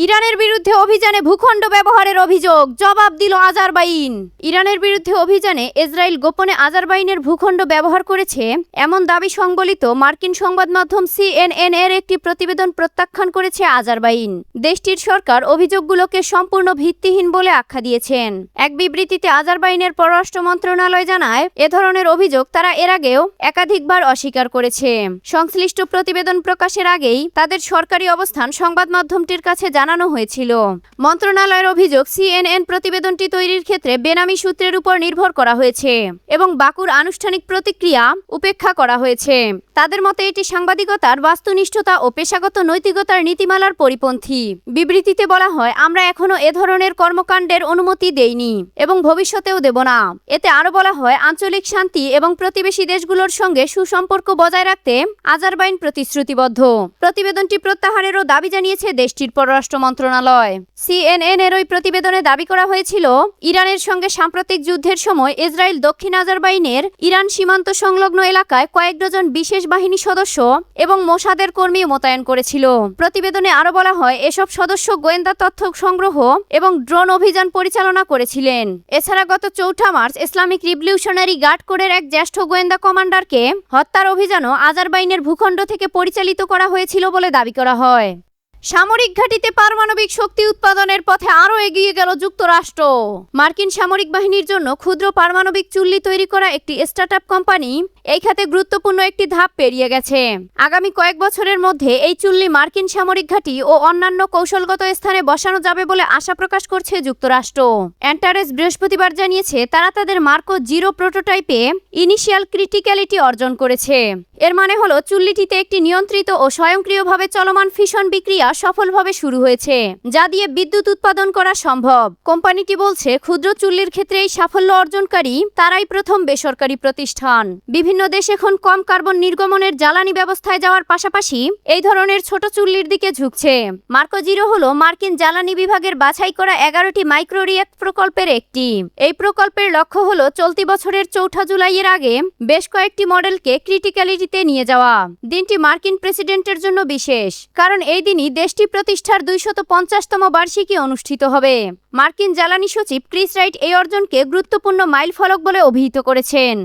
ইরানের বিরুদ্ধে অভিযানে ভূখণ্ড ব্যবহারের অভিযোগ, জবাব দিল আজারবাইন। ইরানের বিরুদ্ধে অভিযানে ইসরায়েল গোপনে আজারবাইনের ভূখণ্ড ব্যবহার করেছে এমন দাবি সংবলিত মার্কিন সংবাদ মাধ্যম CNN এর একটি প্রতিবেদন প্রত্যাখ্যান করেছে আজারবাইন। দেশটির সরকার অভিযোগগুলোকে সম্পূর্ণ ভিত্তিহীন বলে আখ্যা দিয়েছেন। এক বিবৃতিতে আজারবাইনের পররাষ্ট্র মন্ত্রণালয় জানায়, এ ধরনের অভিযোগ তারা এর আগেও একাধিকবার অস্বীকার করেছে। সংশ্লিষ্ট প্রতিবেদন প্রকাশের আগেই তাদের সরকারি অবস্থান সংবাদ মাধ্যমটির কাছে জানানো হয়েছিল। মন্ত্রণালয়ের অভিযোগ, CNN প্রতিবেদনটি তৈরির ক্ষেত্রে বেনামি সূত্রের উপর নির্ভর করা হয়েছে এবং বাকুর আনুষ্ঠানিক প্রতিক্রিয়া উপেক্ষা করা হয়েছে। তাদের মতে এটি সাংবাদিকতার বাস্তুনিষ্ঠতা ও পেশাগত নৈতিকতার নীতিমালার পরিপন্থী। বিবৃতিতে বলা হয়, আমরা এখনো এ ধরনের কর্মকাণ্ডের অনুমতি দেইনি এবং ভবিষ্যতেও দেব না। এতে আরও বলা হয়, আঞ্চলিক শান্তি এবং প্রতিবেশী দেশগুলোর সঙ্গে সুসম্পর্ক বজায় রাখতে আজারবাইন প্রতিশ্রুতিবদ্ধ। প্রতিবেদনটি প্রত্যাহারেরও দাবি জানিয়েছে দেশটির পররাষ্ট্র মন্ত্রণালয়। CNN এর ওই প্রতিবেদনে দাবি করা হয়েছিল, ইরানের সঙ্গে সাম্প্রতিক যুদ্ধের সময় ইসরায়েল দক্ষিণ আজারবাইনের ইরান সীমান্ত সংলগ্ন এলাকায় কয়েক ডজন বিশেষ বাহিনী সদস্য এবং মোসাদের কর্মী মোতায়েন করেছিল। প্রতিবেদনে আরও বলা হয়, এসব সদস্য গোয়েন্দা তথ্য সংগ্রহ এবং ড্রোন অভিযান পরিচালনা করেছিলেন। এছাড়া গত 4 মার্চ ইসলামিক রিভলিউশনারি গার্ড কোরের এক জ্যেষ্ঠ গোয়েন্দা কমান্ডারকে হত্যার অভিযানও আজারবাইনের ভূখণ্ড থেকে পরিচালিত করা হয়েছিল বলে দাবি করা হয়। সামরিক ঘাঁটিতে পারমাণবিক শক্তি উৎপাদনের পথে আরও এগিয়ে গেল যুক্তরাষ্ট্র। মার্কিন সামরিক বাহিনীর জন্য ক্ষুদ্র পারমাণবিক চুল্লি তৈরি করা একটি স্টার্টআপ কোম্পানি এই খাতে গুরুত্বপূর্ণ একটি ধাপ পেরিয়ে গেছে। আগামী কয়েক বছরের মধ্যে এই চুল্লি মার্কিন সামরিক ঘাঁটি ও অন্যান্য কৌশলগত স্থানে বসানো যাবে বলে আশা প্রকাশ করছে যুক্তরাষ্ট্র। অ্যান্টারেস বৃহস্পতিবার জানিয়েছে, তারা তাদের মার্কো 0 প্রোটোটাইপে ইনিশিয়াল ক্রিটিক্যালিটি অর্জন করেছে। এর মানে হলো চুল্লিটিতে একটি নিয়ন্ত্রিত ও স্বয়ংক্রিয়ভাবে চলমান ফিশন বিক্রিয়া সফলভাবে শুরু হয়েছে, যা দিয়ে বিদ্যুৎ উৎপাদন করা সম্ভব। কোম্পানিটি বলছে, ক্ষুদ্র চুল্লির ক্ষেত্রে এই সাফল্য অর্জনকারী তারাই প্রথম বেসরকারি প্রতিষ্ঠান। বিভিন্ন দেশ এখন কম কার্বন নির্গমনের জ্বালানি ব্যবস্থায় যাওয়ার পাশাপাশি এই ধরনের ছোট চুল্লির দিকে ঝুঁকছে। মার্কো 0 হলো মার্কিন জ্বালানি বিভাগের বাছাই করা 11টি মাইক্রো রিয়্যাক্ট প্রকল্পের একটি। এই প্রকল্পের লক্ষ্য হলো চলতি বছরের 4 জুলাইয়ের আগে বেশ কয়েকটি মডেলকে ক্রিটিক্যালিটিতে নিয়ে যাওয়া। দিনটি মার্কিন প্রেসিডেন্টের জন্য বিশেষ, কারণ এই দিনই দেশটি প্রতিষ্ঠার 250তম বার্ষিকী অনুষ্ঠিত হবে। মার্কিন জ্বালানি সচিব ক্রিস রাইট এই অর্জনকে গুরুত্বপূর্ণ মাইলফলক বলে অভিহিত করেছেন।